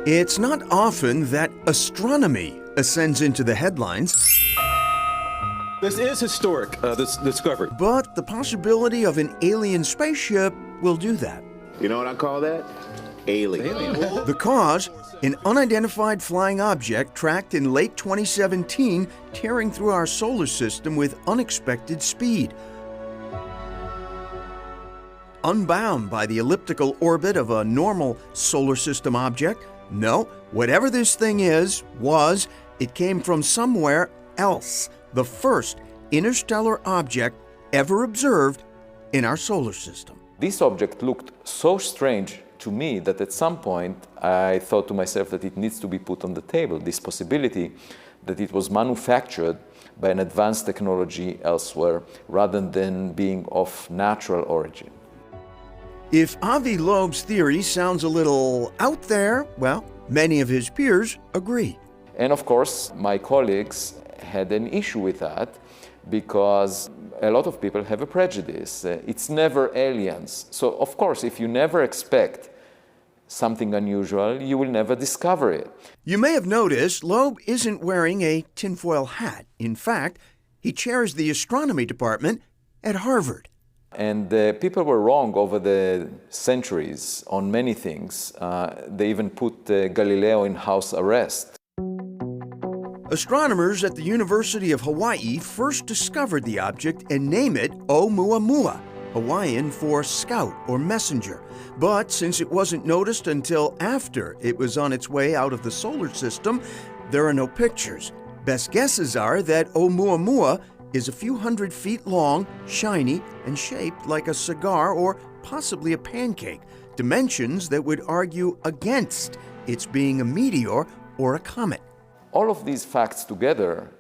It's not often that astronomy ascends into the headlines, This is historic, this discovery. but the possibility of an alien spaceship will do that. You know what I call that? Alien. The cause, an unidentified flying object tracked in late 2017 tearing through our solar system with unexpected speed. Unbound by the elliptical orbit of a normal solar system object, no, whatever this thing was, it came from somewhere else. The first interstellar object ever observed in our solar system. This object looked so strange to me that at some point I thought to myself that it needs to be put on the table, this possibility that it was manufactured by an advanced technology elsewhere rather than being of natural origin. If Avi Loeb's theory sounds a little out there, well, many of his peers agree. And of course, my colleagues had an issue with that because a lot of people have a prejudice. It's never aliens. So of course, if you never expect something unusual, you will never discover it. You may have noticed Loeb isn't wearing a tinfoil hat. In fact, he chairs the astronomy department at Harvard. And people were wrong over the centuries on many things. They even put Galileo in house arrest. Astronomers at the University of Hawaii first discovered the object and named it Oumuamua, Hawaiian for scout or messenger. But since it wasn't noticed until after it was on its way out of the solar system, there are no pictures. Best guesses are that Oumuamua is a few hundred feet long, shiny, and shaped like a cigar or possibly a pancake, dimensions that would argue against its being a meteor or a comet. All of these facts together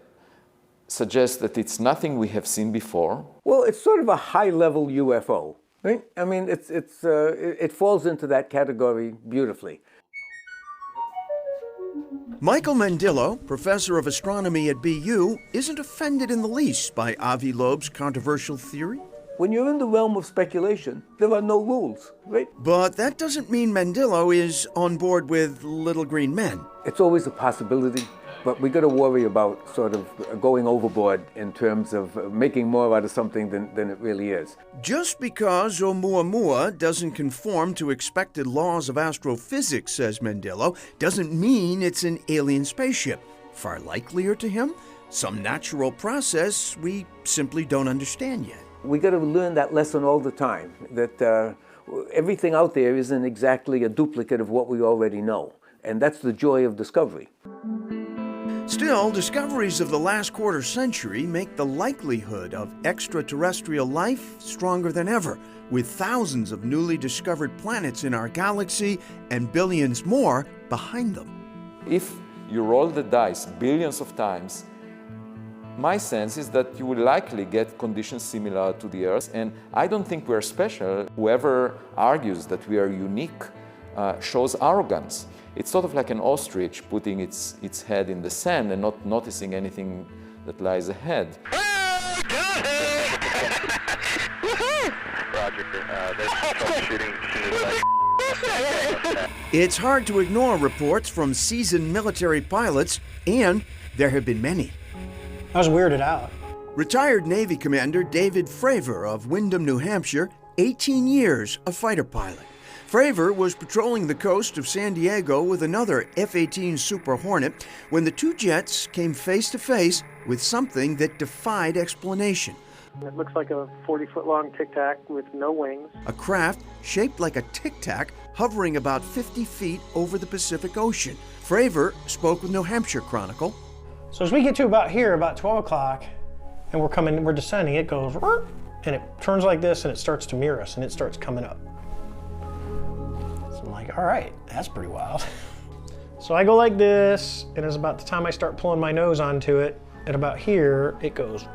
suggest that it's nothing we have seen before. Well, it's sort of a high-level UFO, right? I mean, it falls into that category beautifully. Michael Mandillo, professor of astronomy at BU, isn't offended in the least by Avi Loeb's controversial theory. When you're in the realm of speculation, there are no rules, right? But that doesn't mean Mandillo is on board with little green men. It's always a possibility, but we got to worry about sort of going overboard in terms of making more out of something than it really is. Just because Oumuamua doesn't conform to expected laws of astrophysics, says Mandillo, doesn't mean it's an alien spaceship. Far likelier to him, some natural process we simply don't understand yet. We got to learn that lesson all the time, that everything out there isn't exactly a duplicate of what we already know. And that's the joy of discovery. Still, discoveries of the last quarter century make the likelihood of extraterrestrial life stronger than ever, with thousands of newly discovered planets in our galaxy and billions more behind them. If you roll the dice billions of times, my sense is that you will likely get conditions similar to the Earth, and I don't think we're special. Whoever argues that we are unique shows arrogance. It's sort of like an ostrich putting its head in the sand and not noticing anything that lies ahead. It's hard to ignore reports from seasoned military pilots, and there have been many. I was weirded out. Retired Navy Commander David Fravor of Windham, New Hampshire, 18 years a fighter pilot. Fravor was patrolling the coast of San Diego with another F-18 Super Hornet when the two jets came face to face with something that defied explanation. It looks like a 40-foot-long Tic Tac with no wings. A craft shaped like a Tic Tac hovering about 50 feet over the Pacific Ocean. Fravor spoke with New Hampshire Chronicle. So as we get to about here, about 12 o'clock, and we're descending, it goes, and it turns like this, and it starts to mirror us, and it starts coming up. So I'm like, all right, that's pretty wild. So I go like this, and it's about the time I start pulling my nose onto it, at about here, it goes,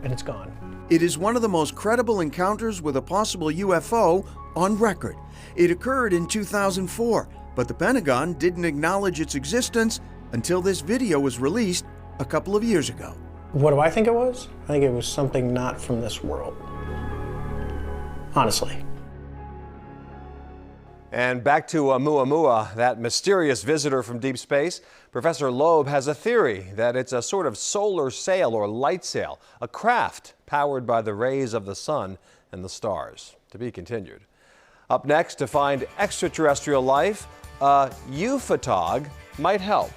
and it's gone. It is one of the most credible encounters with a possible UFO on record. It occurred in 2004, but the Pentagon didn't acknowledge its existence until this video was released a couple of years ago. What do I think it was? I think it was something not from this world. Honestly. And back to Oumuamua, that mysterious visitor from deep space. Professor Loeb has a theory that it's a sort of solar sail or light sail, a craft powered by the rays of the sun and the stars. To be continued. Up next, to find extraterrestrial life, a UFOTOG might help.